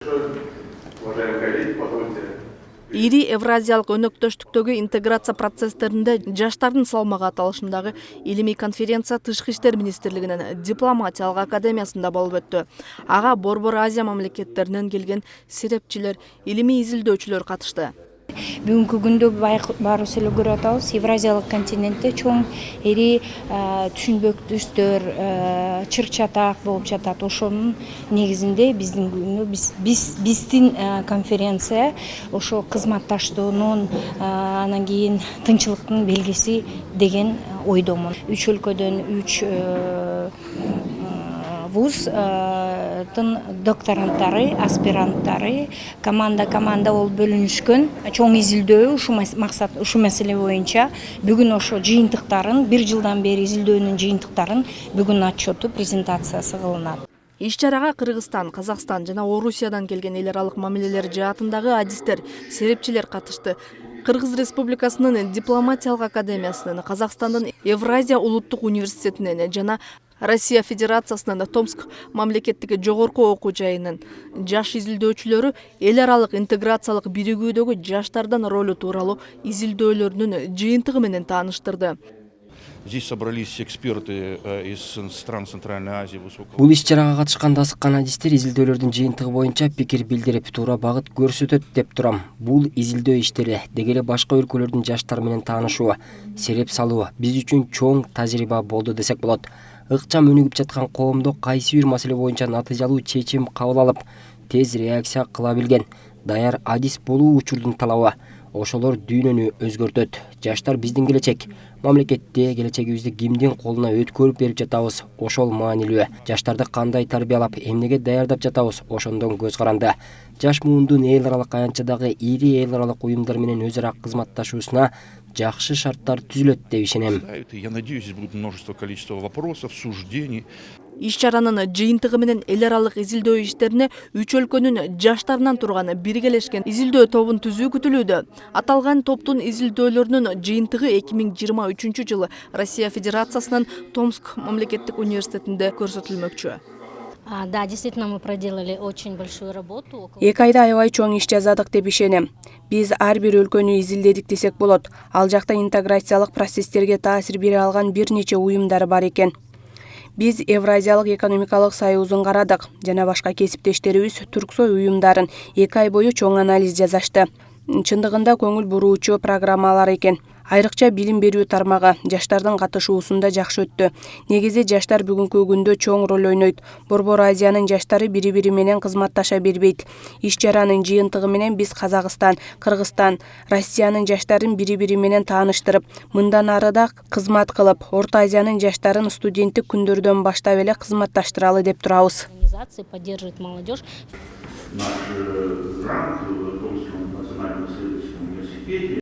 Уважаемые коллеги, позвольте. Ири Евразиялык өнөктөштүктөгү интеграция процесстеринде жаштардын салмагы аталышындагы илимий конференция Тышкы иштер министрлигинин дипломатиялык академиясында болуп өттү. Ага Борбор Азия мамлекеттеринен келген серепчилер, илимий изилдөөчүлөр катышты. Бүгүнкү күндө баарыбыз эле көрүп атабыз, Евразиялык континентте чоң эри түшүнбөктүштөр, чыр чатак болуп жатат. Ошонун негизинде биздин конференция ошо кызматташтоонун, анан кийин тынчылыктын белгиси деген ойдомун. 3 өлкөдөн 3 вуздын докторанттары, аспиранттары команда болуп бөлүнүшкөн. Чоң изилдөө ушу маселе боюнча бүгүн ошо жыйынтыктарын, 1 жылдан бери изилдөөнүн жыйынтыктарын бүгүн отчету презентациясы кылынат. Иш-чарага Кыргызстан, Казакстан жана Орусиядан келген эл аралык мамилелер жаатындагы адистер, серепчилер катышты. Кыргыз Республикасынын дипломатиялык академиясынын, Казакстандын Евразия улуттук университетинин жана Россия Федерациясынын Томск мамлекеттик жогорку окуу жайынын жаш изилдөөчүлөрү эл аралык интеграциялык биригүүдөгү жаштардын ролу тууралуу изилдөөлөрүнүн жыйынтыгы менен тааныштырды. Здесь собрались эксперты из стран Центральной Азии. Бул иш-чарага катышканда асыккан адистер изилдөөлөрдүн жыйынтыгы боюнча пикир билдирип, туура багыт көрсөтөт деп турам. Бул изилдөө иштери деги эле башка өлкөлөрдүн жаштары менен таанышуу, сереп салуу биз үчүн чоң тажрыйба болду десек болот. Ыкчам өнүгүп жаткан коомдо кайсы бир маселе боюнча натыйжалуу чечим кабыл алып, тез реакция кыла билген, даяр адис болуу учурдун талабы. Ошолор дүйнөнү өзгөртөт. Жаштар биздин келечек. Мамлекетте келечегибизди кимдин колуна өткөрүп берип жатабыз, ошол маанилүү. Жаштарды кандай тарбиялап, эмнеге даярдап жатабыз, ошондон көз каранды. Жаш муундун эл аралык аянтчадагы ири эл аралык уюмдар менен өз ара кызматташуусуна жакшы шарттар түзүлөт деп ишенем. Я надеюсь, здесь будет множество количество вопросов, суждений. Иш-чаранын жыйынтыгы менен эл аралык изилдөө иштерине 3 өлкөнүн жаштарынан турган биргелешкен изилдөө тобун түзүү күтүлүүдө. Аталган топтун изилдөөлөрүнүн жыйынтыгы 2023 жылы Россия Федерациясынын Томск мамлекеттик университетинде көрсөтүлмөкчү. Да, действительно, мы проделали очень большую работу. 2 айда аябай чоң иш жасадык деп ишенем. Биз ар бир өлкөнү изилдедик десек болот. Ал жакта интеграциялык процесстерге таасир бере алган бир нече уюмдар бар экен. Биз Евразиялык экономикалык союзун карадык жана башка кесиптештерибиз Түрксой уюмдарын 2 ай бою чоң анализ жасашты. Чындыгында көңүл буруучу программалар экен. Айрыкча билим берүү тармагы жаштардын катышуусунда жакшы өттү. Негизи жаштар бүгүнкү күндө чоң роль ойнойт. Борбор Азиянын жаштары бири-бири менен кызматташа бербейт. Иш-чаранын жыйынтыгы менен биз Казакстан, Кыргызстан, Россиянын жаштарын бири-бири менен тааныштырып, мындан ары да кызмат кылып, Орто Азиянын жаштарын студенттик күндөрдөн баштап эле кызматташтыралы деп турабыз. Поддерживает молодежь. Наш грант в Томском национальном исследовательском университете